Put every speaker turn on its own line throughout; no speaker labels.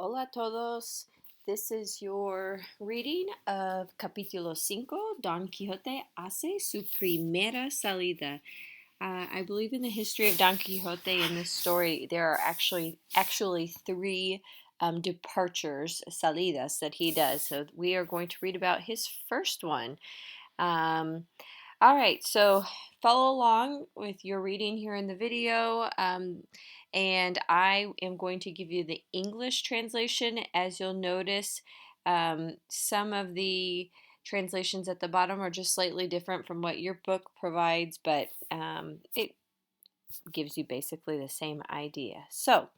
Hola a todos. This is your reading of Capítulo 5. Don Quixote hace su primera salida. I believe in the history of Don Quixote in this story, there are actually three departures, salidas, that he does. So we are going to read about his first one. Um, all right, so follow along with your reading here in the video, and I am going to give you the English translation. As you'll notice, some of the translations at the bottom are just slightly different from what your book provides, but it gives you basically the same idea. So,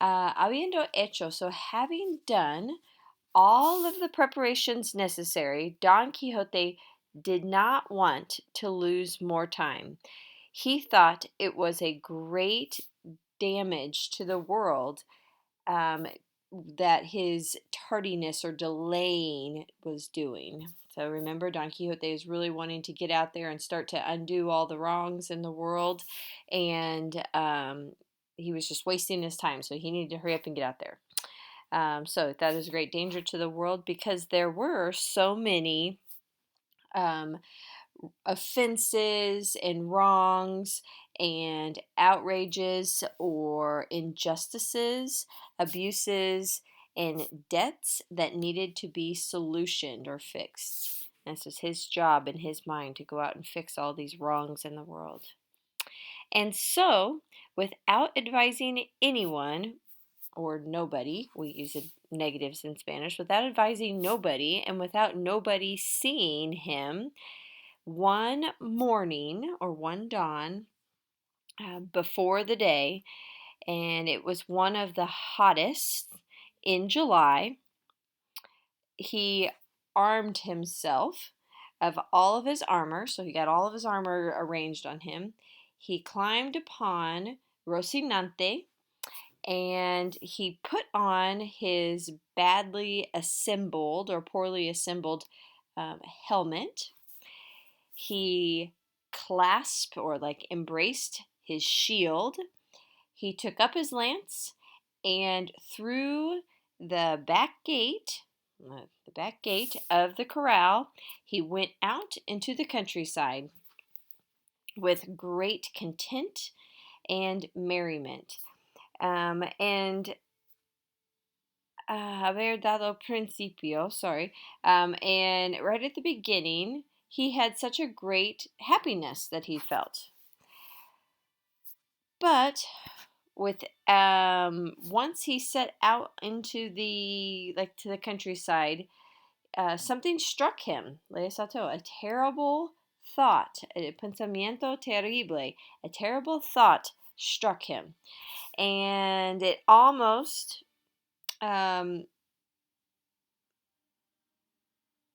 habiendo hecho, so having done all of the preparations necessary, Don Quixote did not want to lose more time. He thought it was a great damage to the world um, that his tardiness or delaying was doing. So remember, Don Quixote is really wanting to get out there and start to undo all the wrongs in the world, and he was just wasting his time, so he needed to hurry up and get out there. So that is a great danger to the world because there were so many um, offenses and wrongs and outrages or injustices, abuses, and debts that needed to be solutioned or fixed. This is his job in his mind to go out and fix all these wrongs in the world. And so, without advising anyone, or nobody, we use negatives in Spanish, without advising nobody and without nobody seeing him, one morning or one dawn before the day, and it was one of the hottest in July, he armed himself of all of his armor, so he got all of his armor arranged on him. He climbed upon Rocinante, and he put on his badly assembled or poorly assembled helmet. He clasped or embraced his shield. He took up his lance and through the back gate of the corral, he went out into the countryside with great content and merriment. And haber dado principio, sorry. And right at the beginning, he had such a great happiness that he felt. But with once he set out into to the countryside, something struck him. A terrible thought, pensamiento terrible, a terrible thought struck him, and it almost um,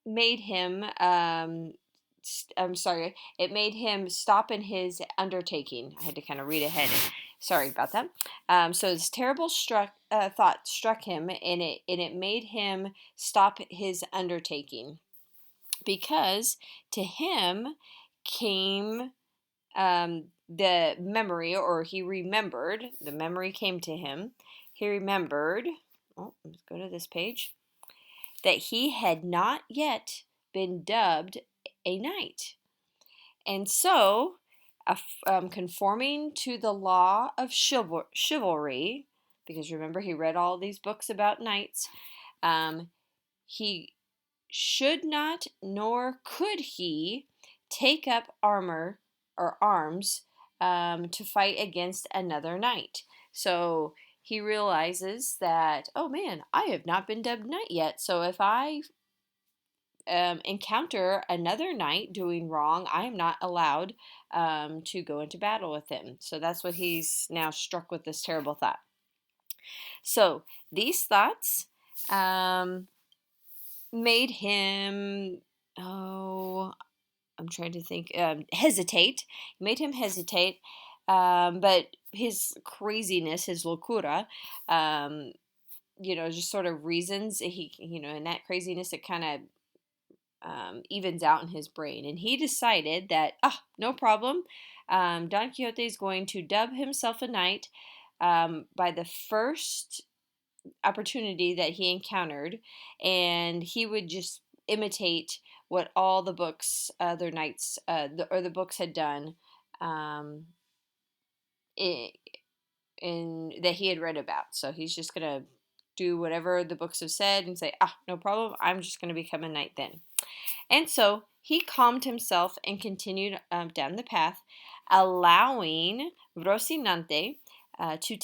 made him I'm sorry, it made him stop in his undertaking. I had to kind of read ahead. Sorry about that. So this terrible thought struck him, and it made him stop his undertaking because to him came the memory, or he remembered. The memory came to him. He remembered. Oh, let's go to this page. That he had not yet been dubbed a knight. And so, conforming to the law of chivalry, because remember he read all these books about knights, he should not nor could he take up armor or arms to fight against another knight. So he realizes that, oh man, I have not been dubbed knight yet. So if I encounter another knight doing wrong, I am not allowed to go into battle with him. So that's what he's now struck with, this terrible thought. So these thoughts made him, I'm trying to think, hesitate. Made him hesitate, but his craziness, his locura, just sort of reasons. In that craziness, it kind of evens out in his brain. And he decided that, no problem. Don Quixote is going to dub himself a knight by the first opportunity that he encountered, and he would just imitate what all the books, other knights, or the books had done, um, in, in that he had read about. So he's just gonna do whatever the books have said and say, ah, no problem. I'm just gonna become a knight then. And so he calmed himself and continued down the path, allowing Rocinante to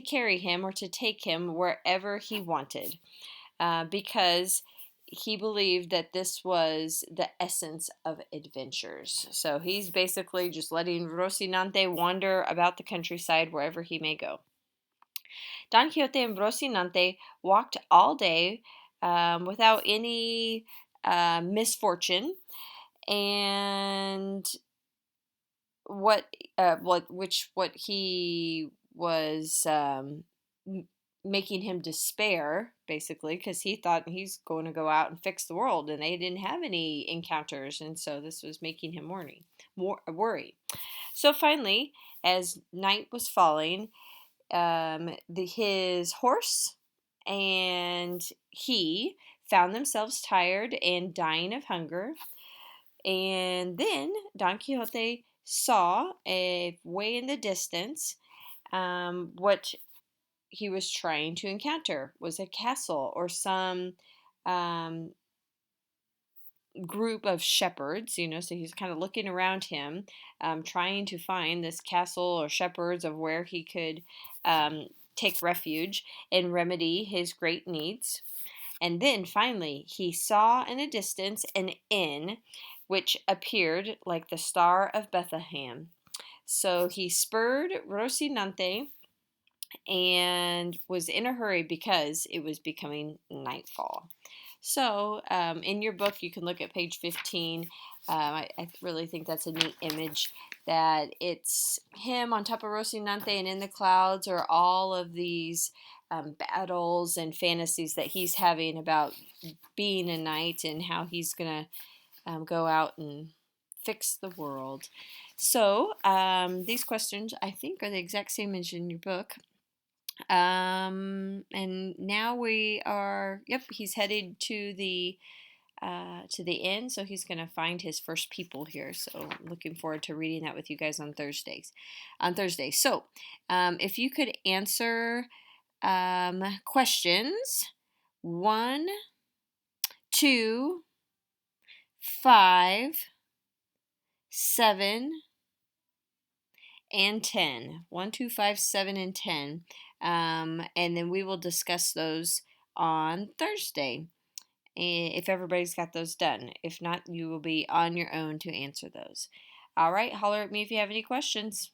carry him or to take him wherever he wanted, because he believed that this was the essence of adventures. So he's basically just letting Rocinante wander about the countryside wherever he may go. Don Quixote and Rocinante walked all day without any misfortune, and what he was making him despair, basically, because he thought he's going to go out and fix the world, and they didn't have any encounters, and so this was making him worry. So finally, as night was falling, his horse and he found themselves tired and dying of hunger. And then Don Quixote saw way in the distance, what he was trying to encounter was a castle or some um, group of shepherds, so he's kind of looking around him, trying to find this castle or shepherds of where he could take refuge and remedy his great needs. And then finally, he saw in a distance an inn which appeared like the Star of Bethlehem. So he spurred Rocinante and was in a hurry because it was becoming nightfall. So, in your book, you can look at page 15. I really think that's a neat image, that it's him on top of Rocinante, and in the clouds are all of these battles and fantasies that he's having about being a knight and how he's going to go out and fix the world. So, these questions, I think, are the exact same as in your book. And now we are, yep, he's headed to the inn, so he's going to find his first people here. So looking forward to reading that with you guys on Thursday. So if you could answer questions 1, 2, 5, 7, and 10. 1, 2, 5, 7, and 10. And then we will discuss those on Thursday, if everybody's got those done. If not, you will be on your own to answer those. All right, holler at me if you have any questions.